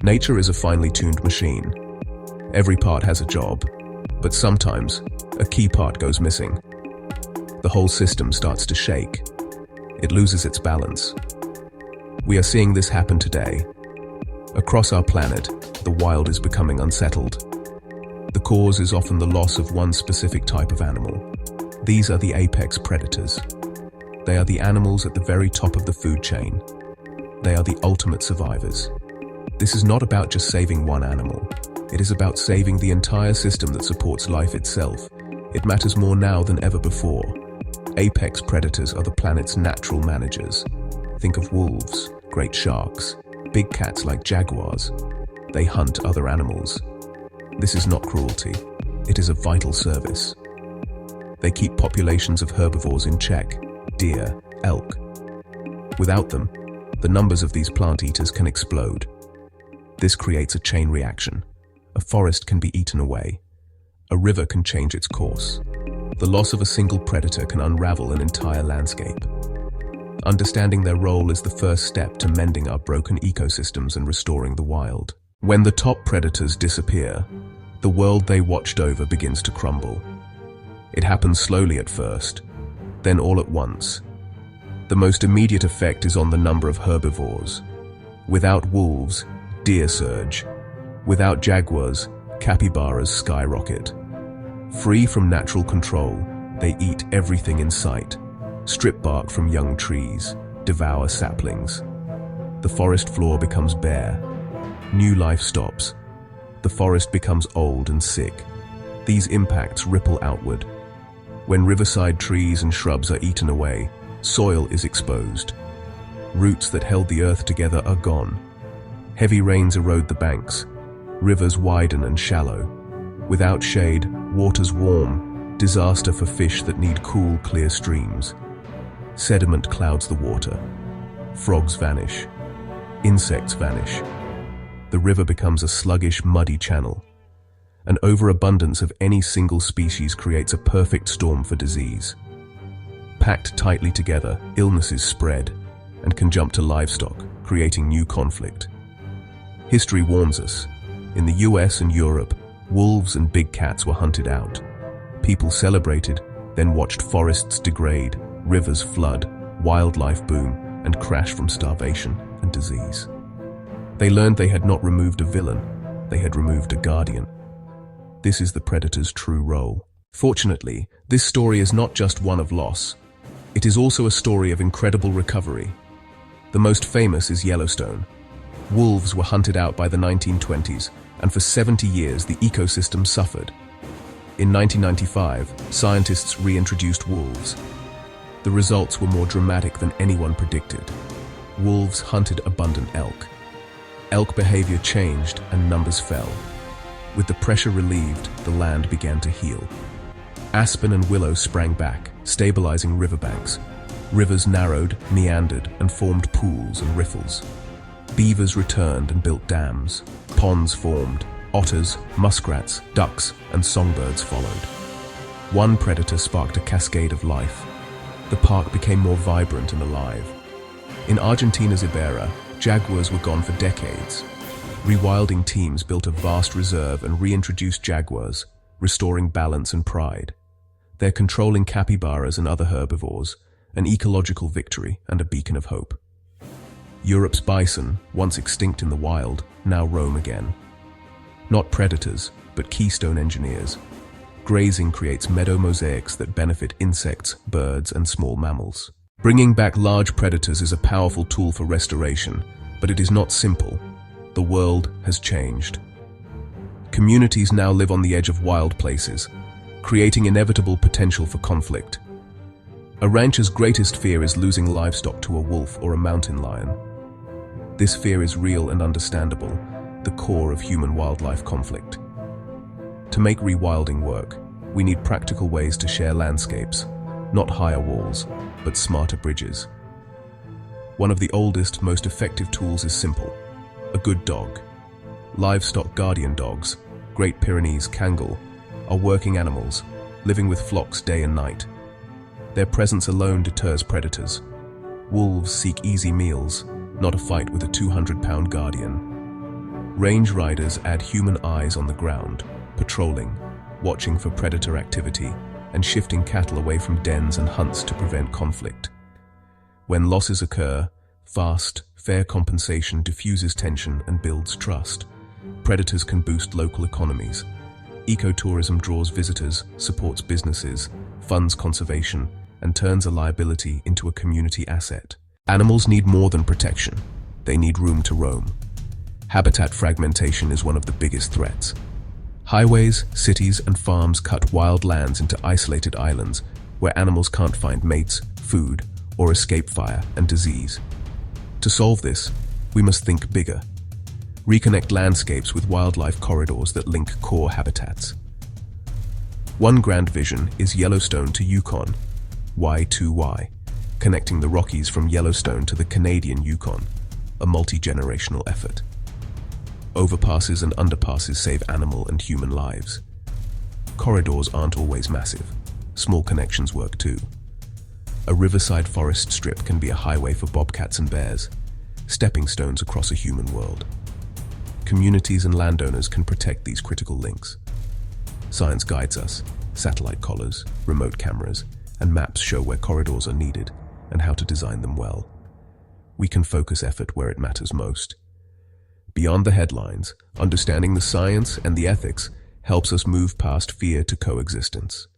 Nature is a finely tuned machine. Every part has a job, but sometimes a key part goes missing. The whole system starts to shake. It loses its balance. We are seeing this happen today. Across our planet, the wild is becoming unsettled. The cause is often the loss of one specific type of animal. These are the apex predators. They are the animals at the very top of the food chain. They are the ultimate survivors. This is not about just saving one animal. It is about saving the entire system that supports life itself. It matters more now than ever before. Apex predators are the planet's natural managers. Think of wolves, great sharks, big cats like jaguars. They hunt other animals. This is not cruelty. It is a vital service. They keep populations of herbivores in check, deer, elk. Without them, the numbers of these plant eaters can explode. This creates a chain reaction. A forest can be eaten away. A river can change its course. The loss of a single predator can unravel an entire landscape. Understanding their role is the first step to mending our broken ecosystems and restoring the wild. When the top predators disappear, the world they watched over begins to crumble. It happens slowly at first, then all at once. The most immediate effect is on the number of herbivores. Without wolves, deer surge. Without jaguars, capybaras skyrocket. Free from natural control, they eat everything in sight, strip bark from young trees, devour saplings. The forest floor becomes bare. New life stops. The forest becomes old and sick. These impacts ripple outward. When riverside trees and shrubs are eaten away, soil is exposed. Roots that held the earth together are gone. Heavy rains erode the banks. Rivers widen and shallow. Without shade, waters warm. Disaster for fish that need cool, clear streams. Sediment clouds the water. Frogs vanish. Insects vanish. The river becomes a sluggish, muddy channel. An overabundance of any single species creates a perfect storm for disease. Packed tightly together, illnesses spread and can jump to livestock, creating new conflict. History warns us. In the US and Europe, wolves and big cats were hunted out. People celebrated, then watched forests degrade, rivers flood, wildlife boom, and crash from starvation and disease. They learned they had not removed a villain, they had removed a guardian. This is the predator's true role. Fortunately, this story is not just one of loss. It is also a story of incredible recovery. The most famous is Yellowstone. Wolves were hunted out by the 1920s, and for 70 years the ecosystem suffered. In 1995, scientists reintroduced wolves. The results were more dramatic than anyone predicted. Wolves hunted abundant elk. Elk behavior changed and numbers fell. With the pressure relieved, the land began to heal. Aspen and willow sprang back, stabilizing riverbanks. Rivers narrowed, meandered, and formed pools and riffles. Beavers returned and built dams. Ponds formed. Otters, muskrats, ducks, and songbirds followed. One predator sparked a cascade of life. The park became more vibrant and alive. In Argentina's Iberra, jaguars were gone for decades. Rewilding teams built a vast reserve and reintroduced jaguars, restoring balance and pride. They're controlling capybaras and other herbivores, an ecological victory and a beacon of hope. Europe's bison, once extinct in the wild, now roam again. Not predators, but keystone engineers. Grazing creates meadow mosaics that benefit insects, birds, and small mammals. Bringing back large predators is a powerful tool for restoration, but it is not simple. The world has changed. Communities now live on the edge of wild places, creating inevitable potential for conflict. A rancher's greatest fear is losing livestock to a wolf or a mountain lion. This fear is real and understandable, the core of human-wildlife conflict. To make rewilding work, we need practical ways to share landscapes, not higher walls, but smarter bridges. One of the oldest, most effective tools is simple: a good dog. Livestock guardian dogs, Great Pyrenees Kangal, are working animals, living with flocks day and night. Their presence alone deters predators. Wolves seek easy meals, not a fight with a 200-pound guardian. Range riders add human eyes on the ground, patrolling, watching for predator activity, and shifting cattle away from dens and hunts to prevent conflict. When losses occur, fast, fair compensation diffuses tension and builds trust. Predators can boost local economies. Ecotourism draws visitors, supports businesses, funds conservation, and turns a liability into a community asset. Animals need more than protection. They need room to roam. Habitat fragmentation is one of the biggest threats. Highways, cities, and farms cut wild lands into isolated islands where animals can't find mates, food, or escape fire and disease. To solve this, we must think bigger. Reconnect landscapes with wildlife corridors that link core habitats. One grand vision is Yellowstone to Yukon, Y2Y, connecting the Rockies from Yellowstone to the Canadian Yukon, a multi-generational effort. Overpasses and underpasses save animal and human lives. Corridors aren't always massive. Small connections work too. A riverside forest strip can be a highway for bobcats and bears, stepping stones across a human world. Communities and landowners can protect these critical links. Science guides us. Satellite collars, remote cameras, and maps show where corridors are needed and how to design them well. We can focus effort where it matters most. Beyond the headlines, understanding the science and the ethics helps us move past fear to coexistence.